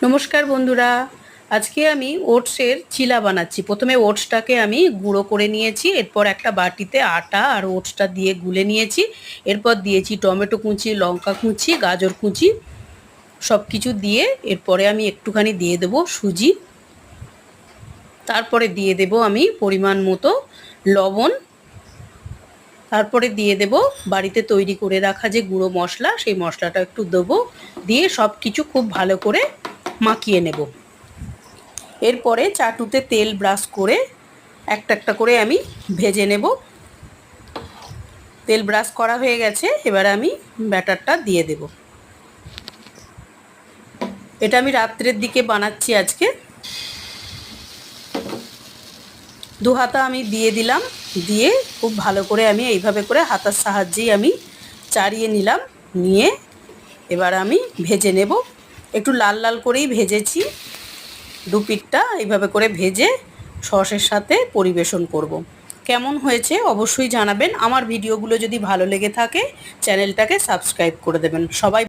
নমস্কার বন্ধুরা, আজকে আমি ওটসের চিলা বানাচ্ছি। প্রথমে ওটসটাকে আমি গুঁড়ো করে নিয়েছি, এরপর একটা বাটিতে আটা আর ওটসটা দিয়ে গুলে নিয়েছি। এরপর দিয়েছি টমেটো কুচি, লঙ্কা কুচি, গাজর কুচি, সব কিছু দিয়ে এরপরে আমি একটুখানি দিয়ে দেবো সুজি। তারপরে দিয়ে দেব আমি পরিমাণ মতো লবণ। তারপরে দিয়ে দেব বাড়িতে তৈরি করে রাখা যে গুঁড়ো মশলা, সেই মশলাটা একটু দেবো, দিয়ে সব কিছু খুব ভালো করে মাখিয়ে নেব। এরপরে চাটুতে তেল ব্রাশ করে একটা একটা করে আমি ভেজে নেব। তেল ব্রাশ করা হয়ে গেছে, এবার আমি ব্যাটারটা দিয়ে দেব। এটা আমি রাত্রের দিকে বানাচ্ছি আজকে। দু হাতা আমি দিয়ে দিলাম, দিয়ে খুব ভালো করে আমি এইভাবে করে হাতার সাহায্যেই আমি চাড়িয়ে নিলাম। নিয়ে এবার আমি ভেজে নেব। একটু লাল লাল করেই ভেজেছি। দু পিঠটা এইভাবে করে ভেজে সসের সাথে পরিবেশন করব। কেমন হয়েছে অবশ্যই জানাবেন। আমার ভিডিওগুলো যদি ভালো লেগে থাকে চ্যানেলটাকে সাবস্ক্রাইব করে দেবেন। সবাই